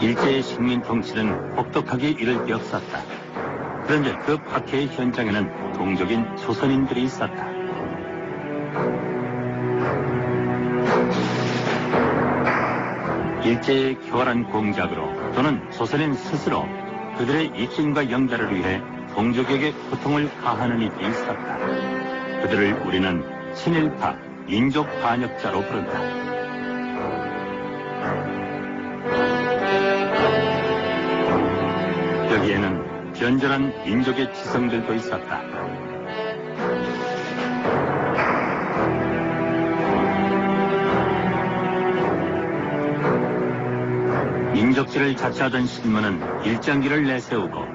일제의 식민 통치는 혹독하게 이를 띄었었다. 그런데 그 박해의 현장에는 동족인 조선인들이 있었다. 일제의 교활한 공작으로 또는 조선인 스스로 그들의 이익과 영달을 위해 동족에게 고통을 가하는 이들이 있었다. 그들을 우리는 친일파, 민족 반역자로 부른다. 여기에는 변절한 민족의 지성들도 있었다. 민족지를 자처하던 신문은 일장기를 내세우고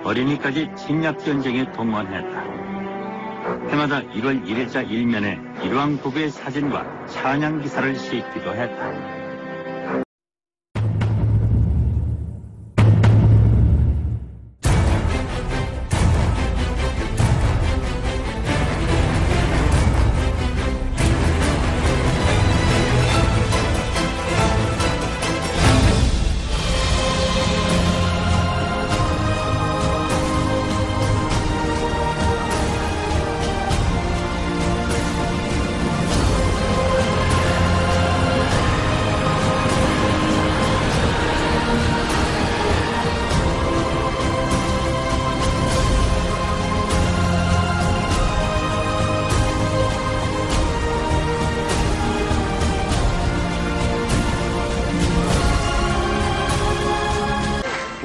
어린이까지 침략전쟁에 동원했다. 해마다 1월 1일자 일면에 일왕 부부의 사진과 찬양 기사를 싣기도 했다.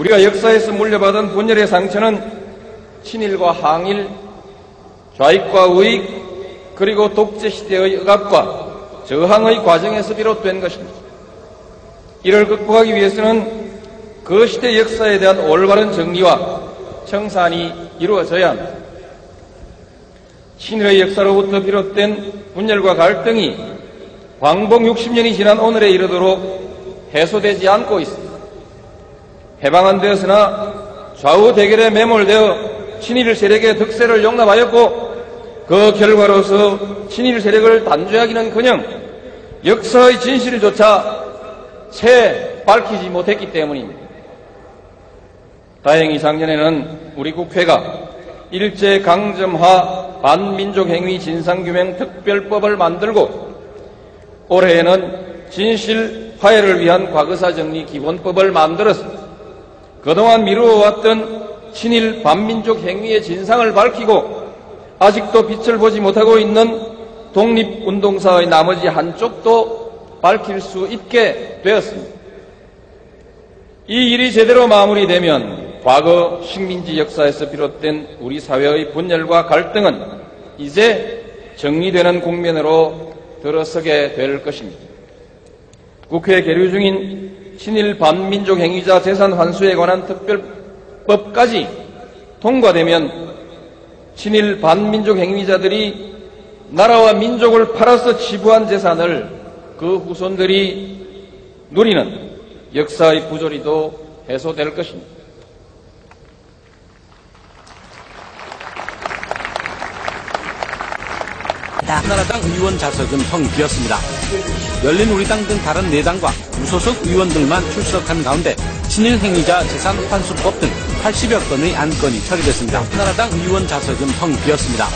우리가 역사에서 물려받은 분열의 상처는 친일과 항일, 좌익과 우익, 그리고 독재시대의 억압과 저항의 과정에서 비롯된 것입니다. 이를 극복하기 위해서는 그 시대 역사에 대한 올바른 정리와 청산이 이루어져야 합니다. 친일의 역사로부터 비롯된 분열과 갈등이 광복 60년이 지난 오늘에 이르도록 해소되지 않고 있습니다. 해방은 되었으나 좌우 대결에 매몰되어 친일 세력의 득세를 용납하였고 그 결과로서 친일 세력을 단죄하기는커녕 역사의 진실조차 채 밝히지 못했기 때문입니다. 다행히 작년에는 우리 국회가 일제강점하 반민족행위 진상규명 특별법을 만들고 올해에는 진실 화해를 위한 과거사 정리 기본법을 만들었습니다. 그동안 미루어왔던 친일 반민족 행위의 진상을 밝히고 아직도 빛을 보지 못하고 있는 독립운동사의 나머지 한쪽도 밝힐 수 있게 되었습니다. 이 일이 제대로 마무리되면 과거 식민지 역사에서 비롯된 우리 사회의 분열과 갈등은 이제 정리되는 국면으로 들어서게 될 것입니다. 국회에 계류 중인 친일 반민족 행위자 재산 환수에 관한 특별법까지 통과되면 친일 반민족 행위자들이 나라와 민족을 팔아서 지부한 재산을 그 후손들이 누리는 역사의 부조리도 해소될 것입니다. 한나라당 의원 자석은 텅 비었습니다. 열린우리당 등 다른 4당과 무소속 의원들만 출석한 가운데 친일 행위자 재산 환수법 등 80여 건의 안건이 처리됐습니다. 한나라당 의원 자석은 텅 비었습니다.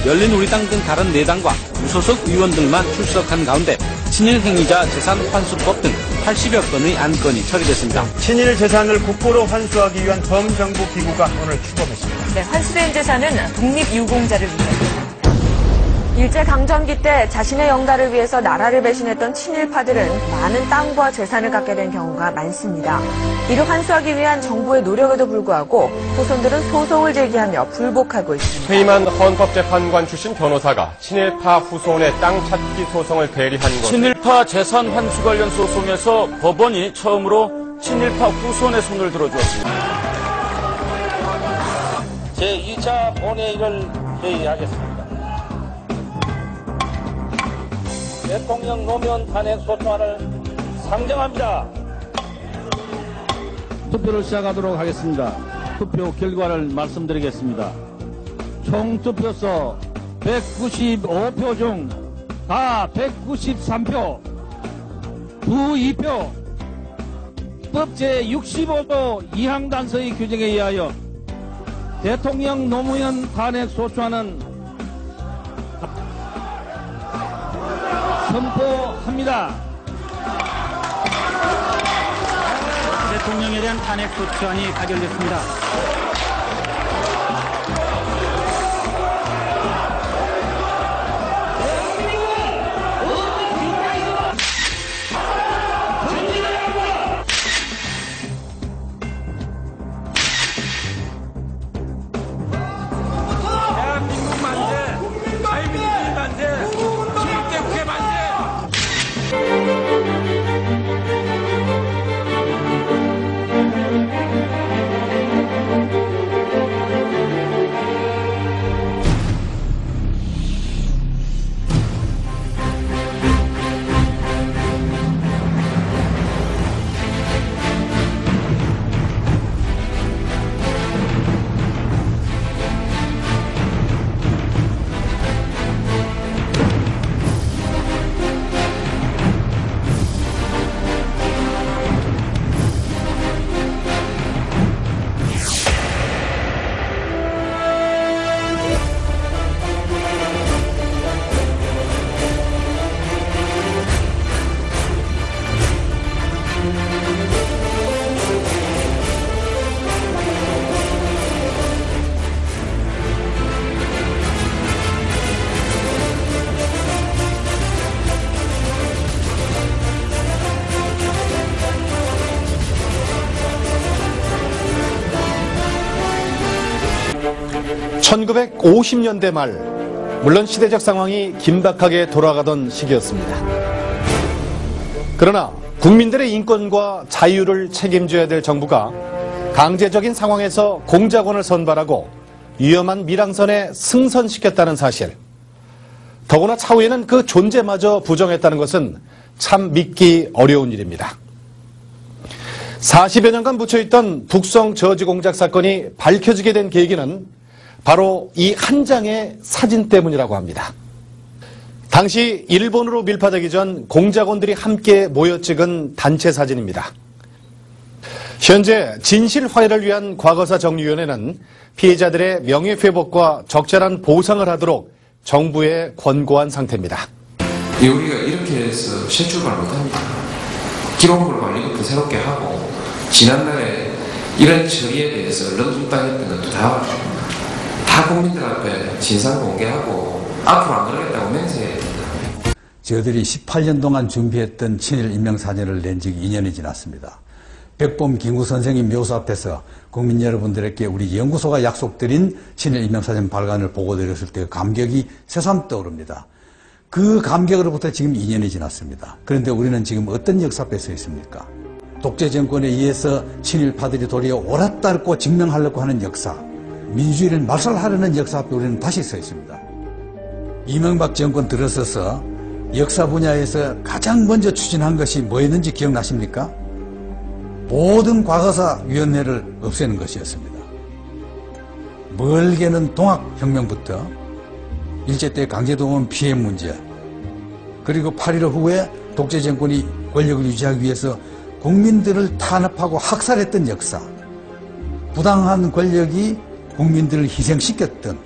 열린우리당 등 다른 4당과 무소속 의원들만 출석한 가운데 친일 행위자 재산 환수법 등 80여 건의 안건이 처리됐습니다. 친일 재산을 국고로 환수하기 위한 범정부 기구가 오늘 출범했습니다. 네, 환수된 재산은 독립유공자를 위해 일제강점기 때 자신의 영달을 위해서 나라를 배신했던 친일파들은 많은 땅과 재산을 갖게 된 경우가 많습니다. 이를 환수하기 위한 정부의 노력에도 불구하고 후손들은 소송을 제기하며 불복하고 있습니다. 퇴임한 헌법재판관 출신 변호사가 친일파 후손의 땅 찾기 소송을 대리한 것. 친일파 재산 환수 관련 소송에서 법원이 처음으로 친일파 후손의 손을 들어주었습니다. 제2차 본회의를 회의하겠습니다. 대통령 노무현 탄핵 소추안을 상정합니다. 투표를 시작하도록 하겠습니다. 투표 결과를 말씀드리겠습니다. 총 투표소 195표 중 다 193표, 부 2표, 헌법 제65조 2항 단서의 규정에 의하여 대통령 노무현 탄핵 소추안은 선포합니다. 대통령에 대한 탄핵 소추안이 가결됐습니다. (1950년대) 말, 물론 시대적 상황이 긴박하게 돌아가던 시기였습니다. 그러나 국민들의 인권과 자유를 책임져야 될 정부가 강제적인 상황에서 공작원을 선발하고 위험한 밀항선에 승선시켰다는 사실, 더구나 차후에는 그 존재마저 부정했다는 것은 참 믿기 어려운 일입니다. 40여 년간 묻혀있던 북성 저지 공작 사건이 밝혀지게 된 계기는 바로 이 한 장의 사진 때문이라고 합니다. 당시 일본으로 밀파되기 전 공작원들이 함께 모여 찍은 단체 사진입니다. 현재 진실 화해를 위한 과거사 정리위원회는 피해자들의 명예회복과 적절한 보상을 하도록 정부에 권고한 상태입니다. 우리가 이렇게 해서 새 출발 못합니다. 기본법을 이것도 새롭게 하고, 지난날에 이런 처리에 대해서 런중땅했던 것도 다 국민들 앞에 진상 공개하고 앞으로 안 그러겠다고 맹세해야 됩니다. 저희들이 18년 동안 준비했던 친일 인명사진을 낸 지 2년이 지났습니다. 백범 김구 선생님 묘소 앞에서 국민 여러분들에게 우리 연구소가 약속드린 친일 인명사진 발간을 보고드렸을 때 감격이 새삼 떠오릅니다. 그 감격으로부터 지금 2년이 지났습니다. 그런데 우리는 지금 어떤 역사 앞에 서 있습니까? 독재 정권에 의해서 친일파들이 도리어 옳았다고 증명하려고 하는 역사, 민주주의를 말살하려는 역사 앞에 우리는 다시 서 있습니다. 이명박 정권 들어서서 역사 분야에서 가장 먼저 추진한 것이 뭐였는지 기억나십니까? 모든 과거사 위원회를 없애는 것이었습니다. 멀게는 동학혁명부터 일제 때 강제동원 피해 문제, 그리고 8.15 후에 독재 정권이 권력을 유지하기 위해서 국민들을 탄압하고 학살했던 역사, 부당한 권력이 국민들을 희생시켰던,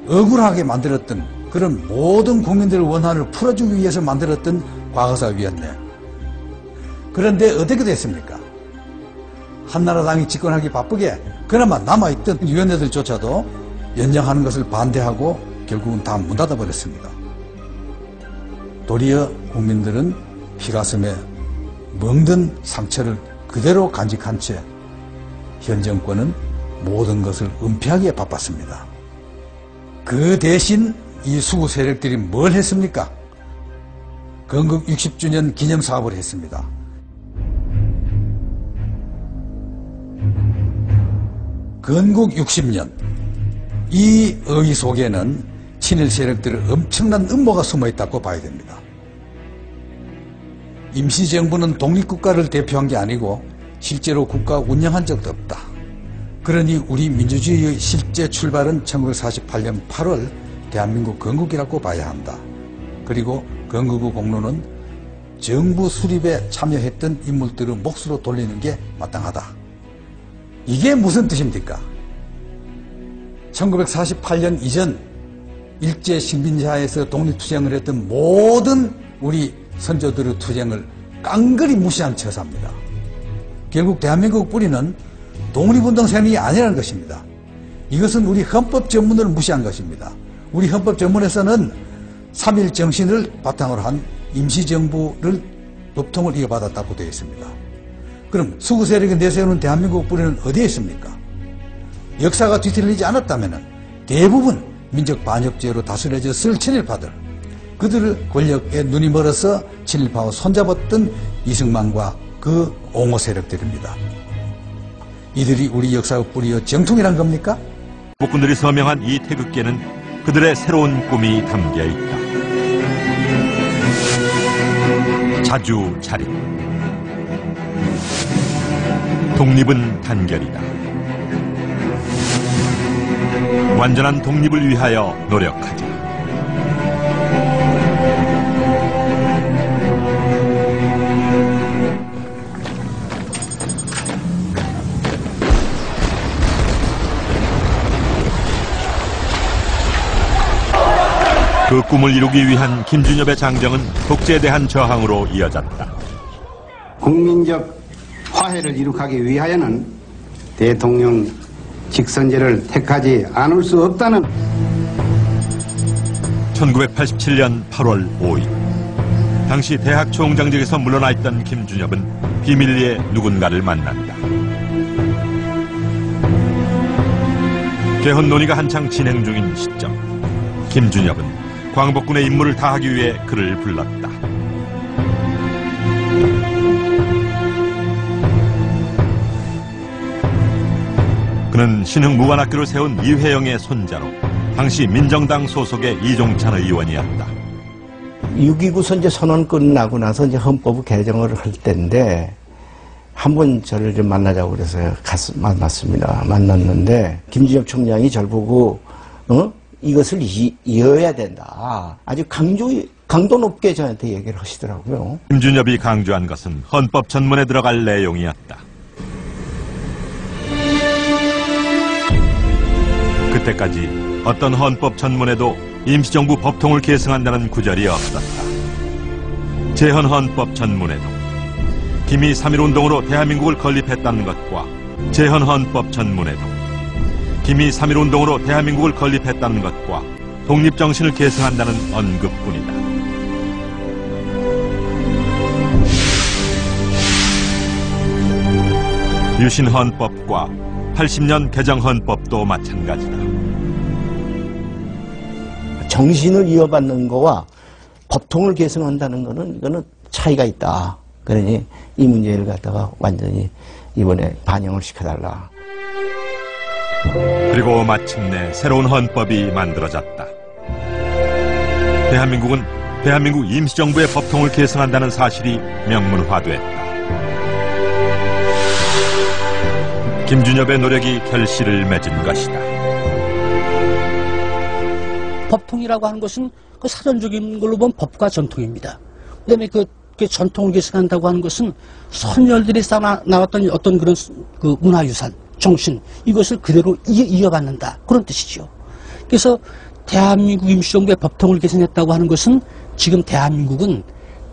억울하게 만들었던 그런 모든 국민들의 원한을 풀어주기 위해서 만들었던 과거사위원회. 그런데 어떻게 됐습니까? 한나라당이 집권하기 바쁘게 그나마 남아있던 위원회들조차도 연장하는 것을 반대하고 결국은 다 문 닫아버렸습니다. 도리어 국민들은 피가슴에 멍든 상처를 그대로 간직한 채 현 정권은 모든 것을 은폐하기에 바빴습니다. 그 대신 이 수구 세력들이 뭘 했습니까? 건국 60주년 기념사업을 했습니다. 건국 60년, 이 의의 속에는 친일 세력들의 엄청난 음모가 숨어있다고 봐야 됩니다. 임시정부는 독립국가를 대표한 게 아니고 실제로 국가 운영한 적도 없다. 그러니 우리 민주주의의 실제 출발은 1948년 8월 대한민국 건국이라고 봐야 한다. 그리고 건국 후 공로는 정부 수립에 참여했던 인물들을 몫으로 돌리는 게 마땅하다. 이게 무슨 뜻입니까? 1948년 이전 일제 식민지하에서 독립투쟁을 했던 모든 우리 선조들의 투쟁을 깡그리 무시한 처사입니다. 결국 대한민국 뿌리는 독립운동 세력이 아니라는 것입니다. 이것은 우리 헌법 전문을 무시한 것입니다. 우리 헌법 전문에서는 3.1 정신을 바탕으로 한 임시정부를 법통을 이어받았다고 되어 있습니다. 그럼 수구 세력이 내세우는 대한민국 뿌리는 어디에 있습니까? 역사가 뒤틀리지 않았다면 대부분 민족 반역죄로 다스려졌을 친일파들, 그들을 권력에 눈이 멀어서 친일파와 손잡았던 이승만과 그 옹호 세력들입니다. 이들이 우리 역사의 뿌리여 정통이란 겁니까? 복군들이 서명한 이 태극기에는 그들의 새로운 꿈이 담겨 있다. 자주 자립. 독립은 단결이다. 완전한 독립을 위하여 노력하자. 그 꿈을 이루기 위한 김준엽의 장정은 독재에 대한 저항으로 이어졌다. 국민적 화해를 이룩하기 위하여는 대통령 직선제를 택하지 않을 수 없다는 1987년 8월 5일 당시 대학 총장직에서 물러나 있던 김준엽은 비밀리에 누군가를 만난다. 개헌 논의가 한창 진행 중인 시점, 김준엽은 광복군의 임무를 다하기 위해 그를 불렀다. 그는 신흥무관학교를 세운 이회영의 손자로 당시 민정당 소속의 이종찬 의원이었다. 6.29 선제 선언 끝나고 나서 이제 헌법을 개정을 할 때인데 한번 저를 좀 만나자고 그래서 만났습니다. 만났는데 김준엽 총장이 저를 보고 이것을 이어야 된다. 아주 강도 높게 저한테 얘기를 하시더라고요. 김준엽이 강조한 것은 헌법 전문에 들어갈 내용이었다. 그때까지 어떤 헌법 전문에도 임시정부 법통을 계승한다는 구절이 없었다. 재헌헌법 전문에도 김이 3.1운동으로 대한민국을 건립했다는 것과 재헌헌법 전문에도 김이 3.1운동으로 대한민국을 건립했다는 것과 독립정신을 계승한다는 언급뿐이다. 유신헌법과 80년 개정헌법도 마찬가지다. 정신을 이어받는 거와 법통을 계승한다는 거는 이거는 차이가 있다. 그러니 이 문제를 갖다가 완전히 이번에 반영을 시켜달라. 그리고 마침내 새로운 헌법이 만들어졌다. 대한민국은 대한민국 임시정부의 법통을 계승한다는 사실이 명문화됐다. 김준엽의 노력이 결실을 맺은 것이다. 법통이라고 하는 것은 그 사전적인 걸로 보면 법과 전통입니다. 그다음에 그 전통을 계승한다고 하는 것은 선열들이 나왔던 어떤 그런 그 문화유산, 정신, 이것을 그대로 이어받는다. 그런 뜻이죠. 그래서 대한민국 임시정부의 법통을 계승했다고 하는 것은 지금 대한민국은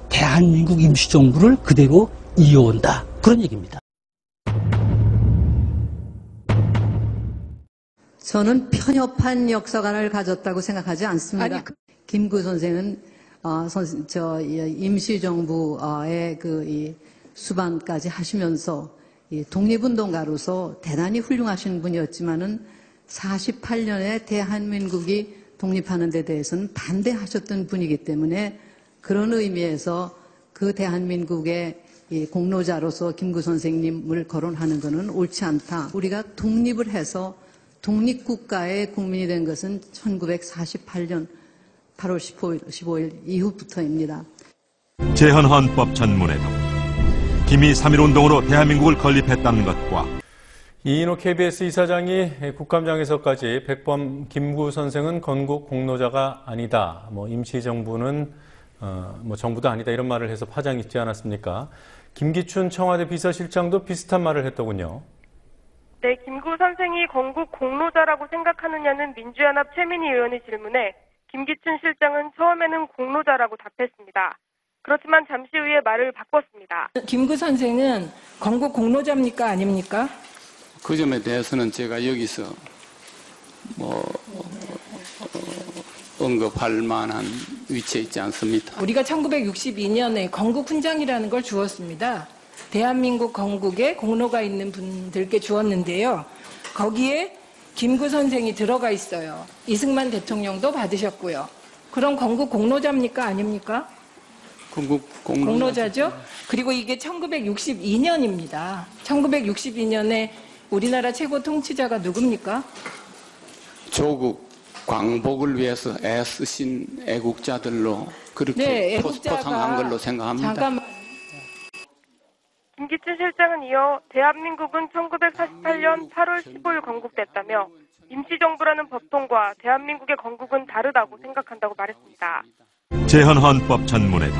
대한민국 임시정부를 그대로 이어온다. 그런 얘기입니다. 저는 편협한 역사관을 가졌다고 생각하지 않습니다. 김구 선생은 임시정부의 이 수반까지 하시면서 독립운동가로서 대단히 훌륭하신 분이었지만은 48년에 대한민국이 독립하는 데 대해서는 반대하셨던 분이기 때문에 그런 의미에서 그 대한민국의 공로자로서 김구 선생님을 거론하는 것은 옳지 않다. 우리가 독립을 해서 독립국가의 국민이 된 것은 1948년 8월 15일 이후부터입니다. 재헌헌법 전문에도 김이 3.1운동으로 대한민국을 건립했다는 것과 이인호 KBS 이사장이 국감장에서까지 백범 김구 선생은 건국 공로자가 아니다. 임시정부는 뭐 정부도 아니다 이런 말을 해서 파장이 있지 않았습니까? 김기춘 청와대 비서실장도 비슷한 말을 했더군요. 네, 김구 선생이 건국 공로자라고 생각하느냐는 민주연합 최민희 의원의 질문에 김기춘 실장은 처음에는 공로자라고 답했습니다. 그렇지만 잠시 후에 말을 바꿨습니다. 김구 선생은 건국 공로자입니까? 아닙니까? 그 점에 대해서는 제가 여기서 언급할 만한 위치에 있지 않습니다. 우리가 1962년에 건국 훈장이라는 걸 주었습니다. 대한민국 건국에 공로가 있는 분들께 주었는데요. 거기에 김구 선생이 들어가 있어요. 이승만 대통령도 받으셨고요. 그럼 건국 공로자입니까? 아닙니까? 공로자죠. 그리고 이게 1962년입니다. 1962년에 우리나라 최고 통치자가 누굽니까? 조국 광복을 위해서 애쓰신 애국자들로 그렇게 포상한 걸로 생각합니다. 잠깐만. 김기춘 실장은 이어 대한민국은 1948년 8월 15일 건국됐다며 임시정부라는 법통과 대한민국의 건국은 다르다고 생각한다고 말했습니다. 재헌헌법 전문에도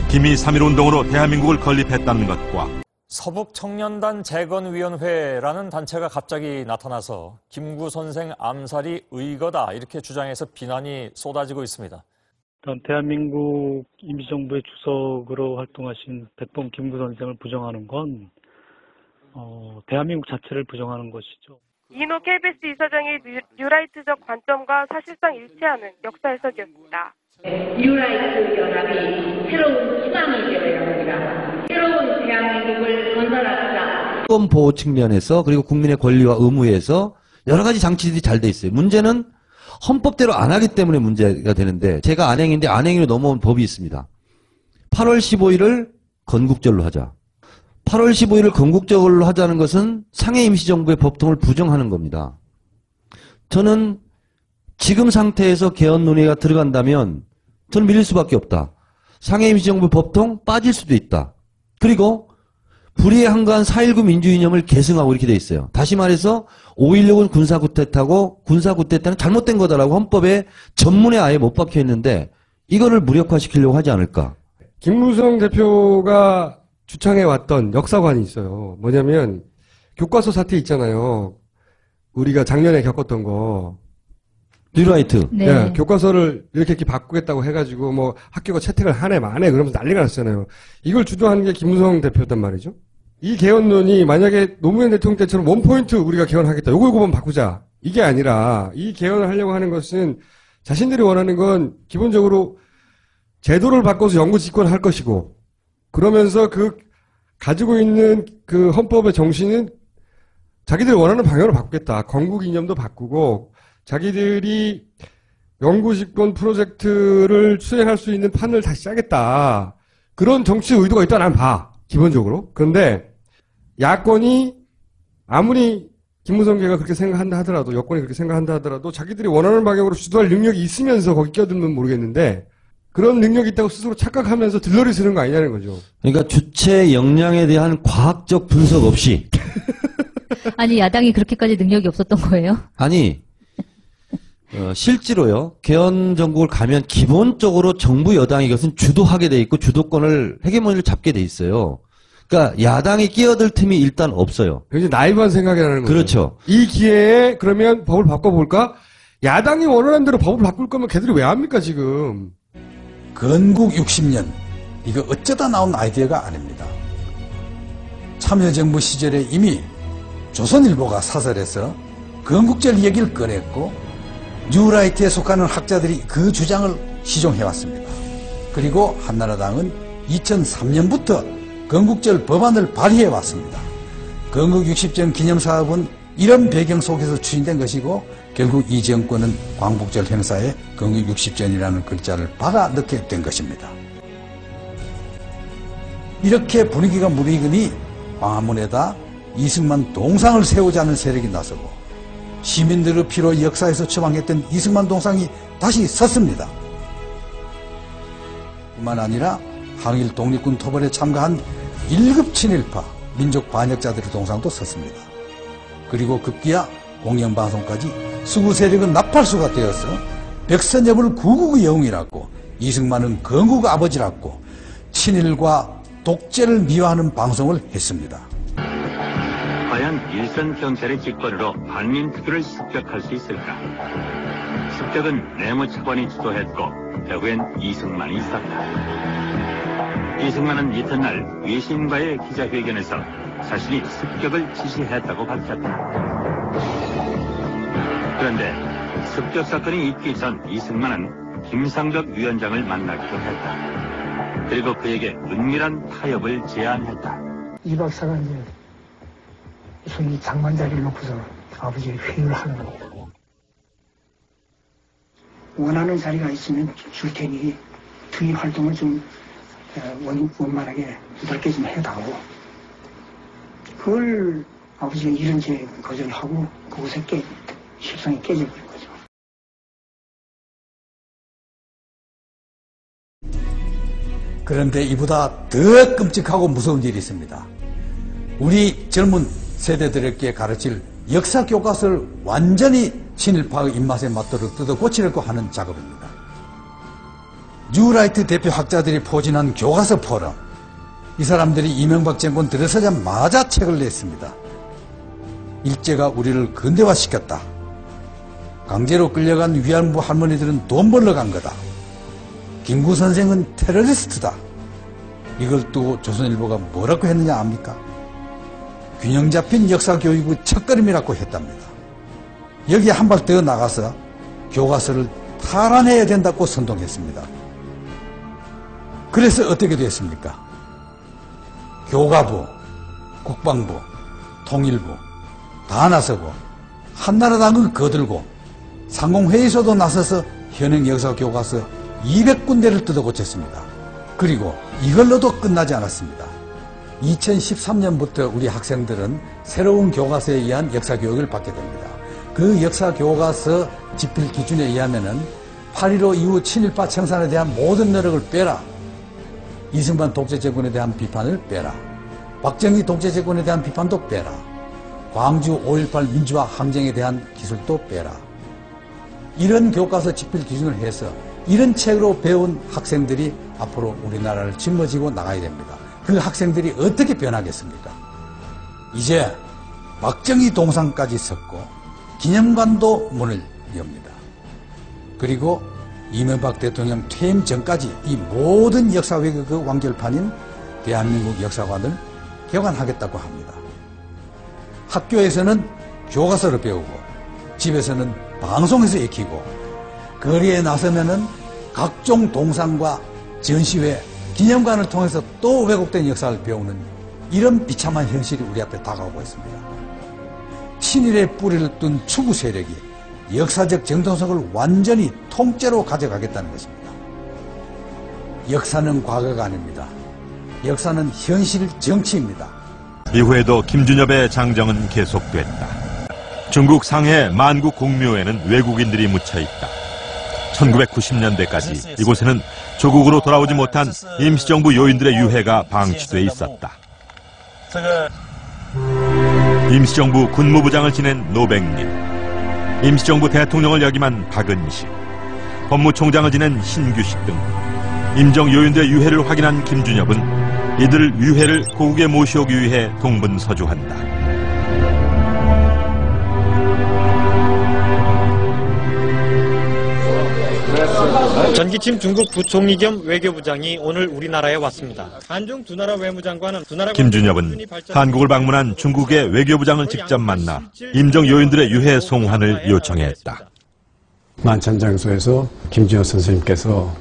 김이 3.1운동으로 대한민국을 건립했다는 것과 서북청년단 재건위원회라는 단체가 갑자기 나타나서 김구 선생 암살이 의거다 이렇게 주장해서 비난이 쏟아지고 있습니다. 대한민국 임시정부의 주석으로 활동하신 백범 김구 선생을 부정하는 건 대한민국 자체를 부정하는 것이죠. 이인호 KBS 이사장의 뉴라이트적 관점과 사실상 일치하는 역사 해석이었습니다. 뉴라이트 연합이 새로운 희망이 되어야 합니다. 새로운 대한민국을 건설합시다. 인권 보호 측면에서 그리고 국민의 권리와 의무에서 여러 가지 장치들이 잘 돼 있어요. 문제는 헌법대로 안 하기 때문에 문제가 되는데 제가 안행인데 안행위로 넘어온 법이 있습니다. 8월 15일을 건국절로 하자. 8월 15일을 건국절로 하자는 것은 상해 임시정부의 법통을 부정하는 겁니다. 저는 지금 상태에서 개헌 논의가 들어간다면 저는 밀릴 수밖에 없다. 상해 임시정부 법통 빠질 수도 있다. 그리고 불의에 한가한 4.19 민주이념을 계승하고 이렇게 돼 있어요. 다시 말해서 5.16은 군사구태타고 군사구태타는 잘못된 거다라고 헌법에 전문에 아예 못 박혀 있는데 이거를 무력화시키려고 하지 않을까. 김무성 대표가 주창해왔던 역사관이 있어요. 뭐냐면 교과서 사태 있잖아요. 우리가 작년에 겪었던 거. 뉴라이트. 네. 네, 교과서를 이렇게 바꾸겠다고 해가지고 뭐 학교가 채택을 하네 마네 그러면서 난리가 났잖아요. 이걸 주도하는 게 김무성 대표였단 말이죠. 이 개헌론이 만약에 노무현 대통령 때처럼 원포인트 우리가 개헌하겠다. 요걸 바꾸자. 이게 아니라 이 개헌을 하려고 하는 것은 자신들이 원하는 건 기본적으로 제도를 바꿔서 영구 집권할 것이고 그러면서 그 가지고 있는 그 헌법의 정신은 자기들이 원하는 방향으로 바꾸겠다. 건국 이념도 바꾸고 자기들이 영구 집권 프로젝트를 수행할 수 있는 판을 다시 짜겠다. 그런 정치 의도가 있다 난 봐. 기본적으로. 그런데 야권이 아무리 김무성계가 그렇게 생각한다 하더라도 여권이 그렇게 생각한다 하더라도 자기들이 원하는 방향으로 주도할 능력이 있으면서 거기 끼어들면 모르겠는데 그런 능력이 있다고 스스로 착각하면서 들러리 쓰는 거 아니냐는 거죠. 그러니까 주체 역량에 대한 과학적 분석 없이 아니 야당이 그렇게까지 능력이 없었던 거예요? 아니 실제로요. 개헌 정국을 가면 기본적으로 정부 여당이 이것은 주도하게 돼 있고 주도권을 헤게모니를 잡게 돼 있어요. 그러니까 야당이 끼어들 틈이 일단 없어요. 굉장히 나이브한 생각이라는 거죠. 그렇죠. 이 기회에 그러면 법을 바꿔볼까? 야당이 원하는 대로 법을 바꿀 거면 걔들이 왜 합니까 지금? 건국 60년 이거 어쩌다 나온 아이디어가 아닙니다. 참여정부 시절에 이미 조선일보가 사설에서 건국절 얘기를 꺼냈고 뉴라이트에 속하는 학자들이 그 주장을 시종해왔습니다. 그리고 한나라당은 2003년부터 건국절 법안을 발의해왔습니다. 건국 60전 기념사업은 이런 배경 속에서 추진된 것이고 결국 이 정권은 광복절 행사에 건국 60전이라는 글자를 박아 넣게 된 것입니다. 이렇게 분위기가 무르익으니 광화문에다 이승만 동상을 세우자는 세력이 나서고 시민들의 피로 역사에서 처방했던 이승만 동상이 다시 섰습니다. 뿐만 아니라 항일 독립군 토벌에 참가한 1급 친일파 민족 반역자들의 동상도 섰습니다. 그리고 급기야 공영방송까지 수구 세력은 나팔수가 되어서 백선엽을 구국의 영웅이라고 이승만은 건국 아버지라고 친일과 독재를 미화하는 방송을 했습니다. 과연 일선 경찰의 직권으로 반민특위를 습격할 수 있을까? 습격은 내무차관이 주도했고 결국엔 이승만이 있었다. 이승만은 이튿날 외신과의 기자회견에서 자신이 습격을 지시했다고 밝혔다. 그런데 습격 사건이 있기 전 이승만은 김상벽 위원장을 만나기도 했다. 그리고 그에게 은밀한 타협을 제안했다. 이 박사가 이제 소위 장관 자리를 놓고서 아버지의 회유를 하는 거고, 원하는 자리가 있으면 줄 테니 투의 활동을 좀 원만하게 넓게 좀 해다오. 그걸 아버지가 이런 제 거절하고 그곳에 십상이 깨져버린 거죠. 그런데 이보다 더 끔찍하고 무서운 일이 있습니다. 우리 젊은 세대들에게 가르칠 역사 교과서를 완전히 친일파의 입맛에 맞도록 뜯어 고치려고 하는 작업입니다. 뉴라이트 대표 학자들이 포진한 교과서 포럼. 이 사람들이 이명박 정권 들어서자마자 책을 냈습니다. 일제가 우리를 근대화시켰다. 강제로 끌려간 위안부 할머니들은 돈 벌러 간 거다. 김구 선생은 테러리스트다. 이걸 두고 조선일보가 뭐라고 했느냐 압니까? 균형 잡힌 역사 교육의 첫걸음이라고 했답니다. 여기에 한 발 더 나가서 교과서를 탈환해야 된다고 선동했습니다. 그래서 어떻게 됐습니까? 교과부, 국방부, 통일부 다 나서고 한나라당은 거들고 상공회의소도 나서서 현행 역사 교과서 200군데를 뜯어 고쳤습니다. 그리고 이걸로도 끝나지 않았습니다. 2013년부터 우리 학생들은 새로운 교과서에 의한 역사 교육을 받게 됩니다. 그 역사 교과서 집필 기준에 의하면은 8.15 이후 친일파 청산에 대한 모든 노력을 빼라. 이승만 독재 정권에 대한 비판을 빼라. 박정희 독재 정권에 대한 비판도 빼라. 광주 5.18 민주화 항쟁에 대한 기술도 빼라. 이런 교과서 집필 기준을 해서 이런 책으로 배운 학생들이 앞으로 우리나라를 짊어지고 나가야 됩니다. 그 학생들이 어떻게 변하겠습니까? 이제 박정희 동상까지 섰고 기념관도 문을 엽니다. 그리고 이명박 대통령 퇴임 전까지 이 모든 역사 왜곡의 완결판인 대한민국 역사관을 개관하겠다고 합니다. 학교에서는 교과서를 배우고 집에서는 방송에서 익히고 거리에 나서면은 각종 동상과 전시회, 기념관을 통해서 또 왜곡된 역사를 배우는 이런 비참한 현실이 우리 앞에 다가오고 있습니다. 친일의 뿌리를 둔 추구 세력이 역사적 정통성을 완전히 통째로 가져가겠다는 것입니다. 역사는 과거가 아닙니다. 역사는 현실 정치입니다. 이후에도 김준엽의 장정은 계속됐다. 중국 상해 만국 공묘에는 외국인들이 묻혀있다. 1990년대까지 이곳에는 조국으로 돌아오지 못한 임시정부 요인들의 유해가 방치돼 있었다. 임시정부 군무부장을 지낸 노백린, 임시정부 대통령을 역임한 박은식, 법무총장을 지낸 신규식 등 임정 요인들의 유해를 확인한 김준엽은 이들 유해를 고국에 모셔오기 위해 동분서주한다. 전기침 중국 부총리 겸 외교부장이 오늘 우리나라에 왔습니다. 한중 두 나라 외무장관은 김준엽은 한국을 방문한 중국의 외교부장을 직접 만나 임정 요인들의 유해 송환을 요청했다. 만찬장소에서 김준엽 선생님께서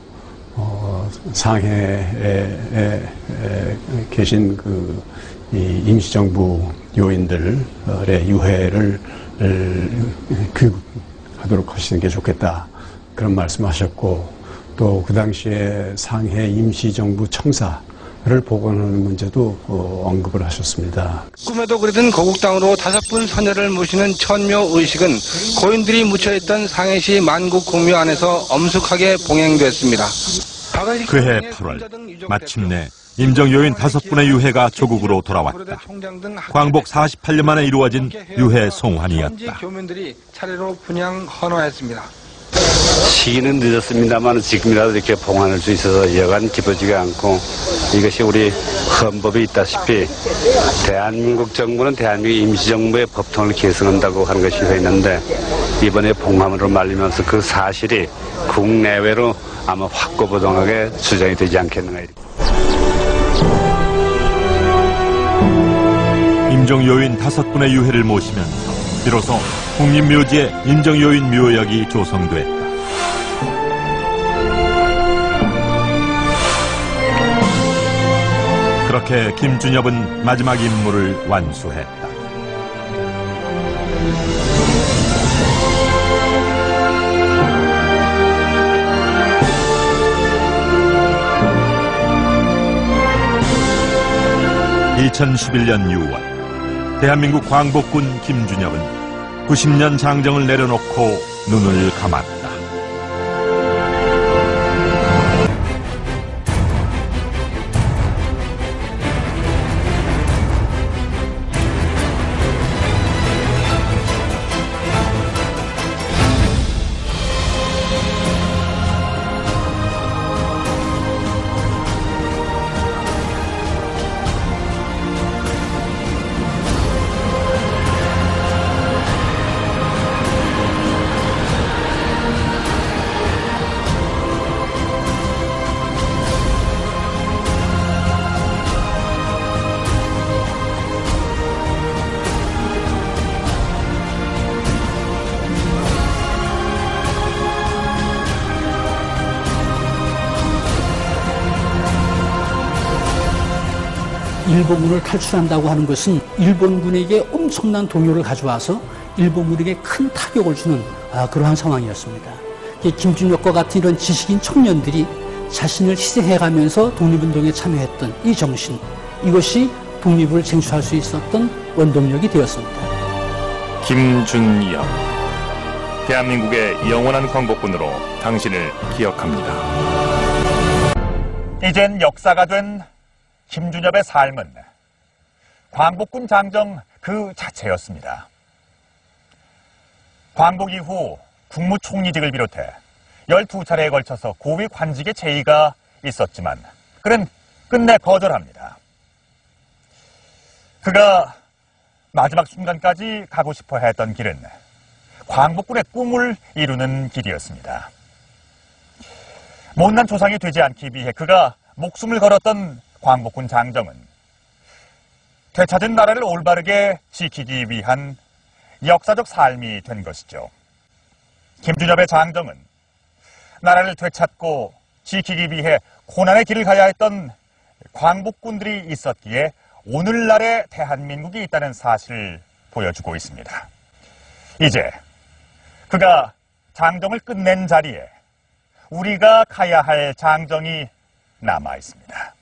상해에 계신 이 임시정부 요인들의 유해를 교육하도록 하시는 게 좋겠다. 그런 말씀하셨고 또 그 당시에 상해 임시정부 청사를 복원하는 문제도 언급을 하셨습니다. 꿈에도 그리던 거국당으로 5분 선녀를 모시는 천묘 의식은 고인들이 묻혀있던 상해시 만국 공묘 안에서 엄숙하게 봉행됐습니다. 그해 8월 마침내 임정 요인 5분의 유해가 조국으로 돌아왔다. 광복 48년 만에 이루어진 유해 송환이었다. 교민들이 차례로 분향 헌화했습니다. 시기는 늦었습니다만 지금이라도 이렇게 봉안할 수 있어서 여간 기쁘지가 않고, 이것이 우리 헌법에 있다시피 대한민국 정부는 대한민국 임시정부의 법통을 계승한다고 하는 것이 되어 있는데, 이번에 봉함으로 말리면서 그 사실이 국내외로 아마 확고부동하게 주장이 되지 않겠는가. 임정요인 5분의 유해를 모시면서 비로소 국립묘지에 임정요인 묘역이 조성됐다. 그렇게 김준엽은 마지막 임무를 완수했다. (2011년 6월) 대한민국 광복군 김준엽은 90년 장정을 내려놓고 눈을 감았다. 일본군을 탈출한다고 하는 것은 일본군에게 엄청난 동요를 가져와서 일본군에게 큰 타격을 주는 그러한 상황이었습니다. 김준엽과 같은 이런 지식인 청년들이 자신을 희생해가면서 독립운동에 참여했던 이 정신, 이것이 독립을 쟁취할 수 있었던 원동력이 되었습니다. 김준엽, 대한민국의 영원한 광복군으로 당신을 기억합니다. 이젠 역사가 된 김준엽의 삶은 광복군 장정 그 자체였습니다. 광복 이후 국무총리직을 비롯해 12차례에 걸쳐서 고위 관직의 제의가 있었지만 그는 끝내 거절합니다. 그가 마지막 순간까지 가고 싶어 했던 길은 광복군의 꿈을 이루는 길이었습니다. 못난 조상이 되지 않기 위해 그가 목숨을 걸었던 광복군 장정은 되찾은 나라를 올바르게 지키기 위한 역사적 삶이 된 것이죠. 김준엽의 장정은 나라를 되찾고 지키기 위해 고난의 길을 가야 했던 광복군들이 있었기에 오늘날의 대한민국이 있다는 사실을 보여주고 있습니다. 이제 그가 장정을 끝낸 자리에 우리가 가야 할 장정이 남아 있습니다.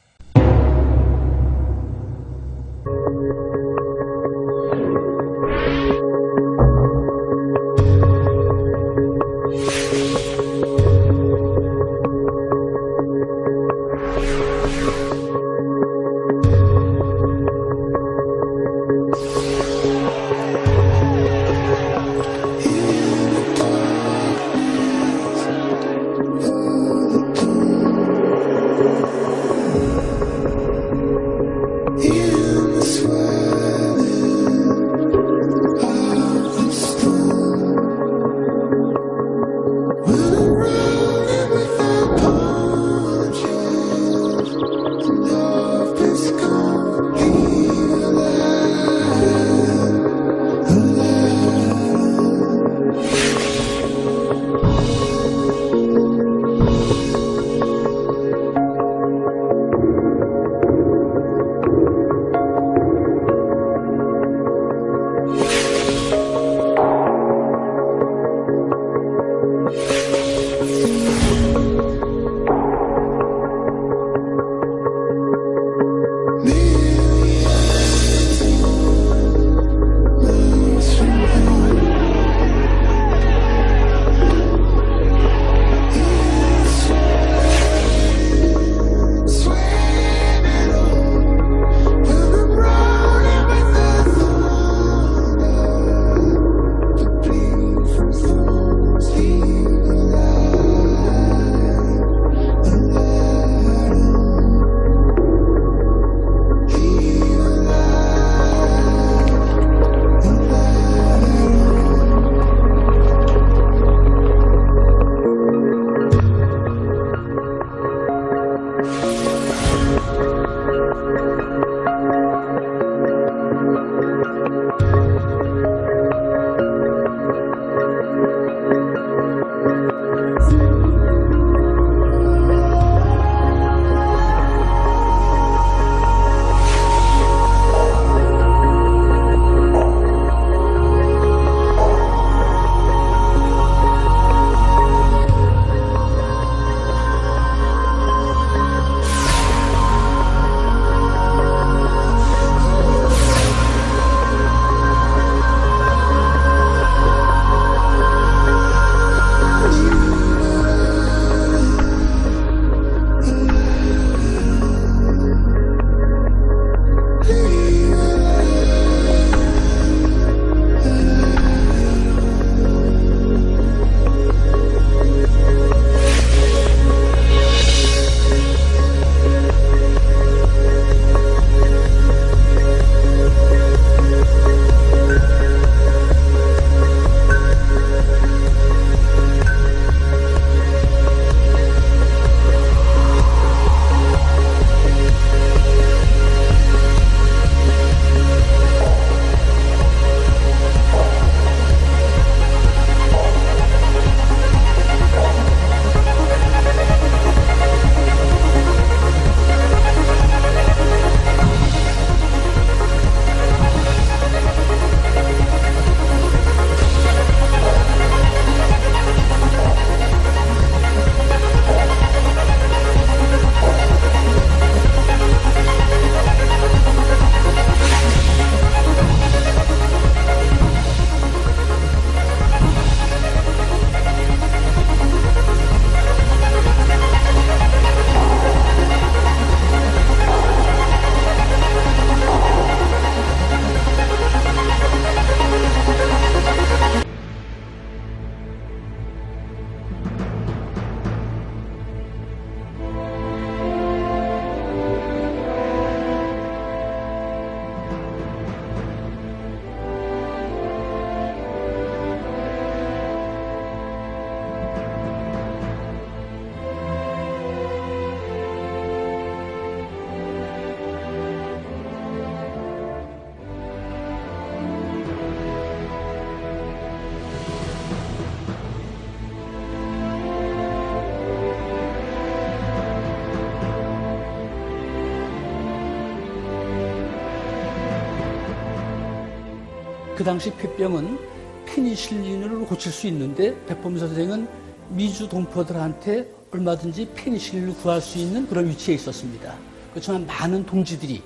그 당시 폐병은 페니실린으로 고칠 수 있는데 백범 선생은 미주 동포들한테 얼마든지 페니실린을 구할 수 있는 그런 위치에 있었습니다. 그렇지만 많은 동지들이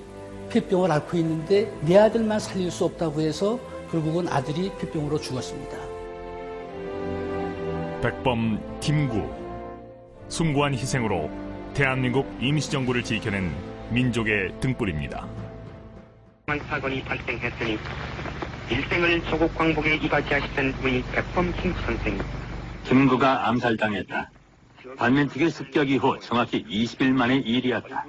폐병을 앓고 있는데 내 아들만 살릴 수 없다고 해서 결국은 아들이 폐병으로 죽었습니다. 백범 김구. 숭고한 희생으로 대한민국 임시정부를 지켜낸 민족의 등불입니다. 사건이 발생했으니 일생을 조국 광복에 이바지하시던 우리 백범 김구 선생. 김구가 암살당했다. 반민특위 습격 이후 정확히 20일 만의 일이었다.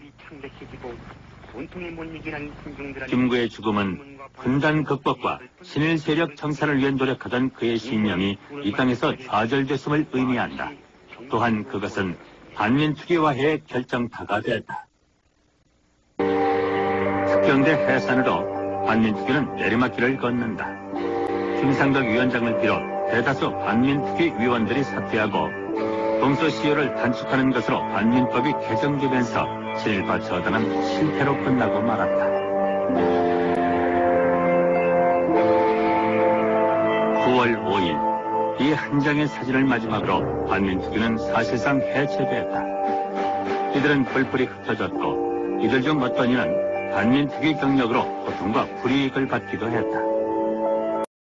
김구의 죽음은 분단 극복과 친일 세력 청산을 위해 노력하던 그의 신념이 이 땅에서 좌절됐음을 의미한다. 또한 그것은 반민특위와의 결정타가 됐다. 특경대 해산으로 반민특위는 내리막길을 걷는다. 김상덕 위원장을 비롯 대다수 반민특위 위원들이 사퇴하고 동서 시효를 단축하는 것으로 반민법이 개정되면서 친일파 저단은 실패로 끝나고 말았다. 9월 5일 이 한 장의 사진을 마지막으로 반민특위는 사실상 해체됐다. 이들은 뿔뿔이 흩어졌고 이들 중 어떤 이는 반민특위 경력으로 고통과 불이익을 받기도 했다.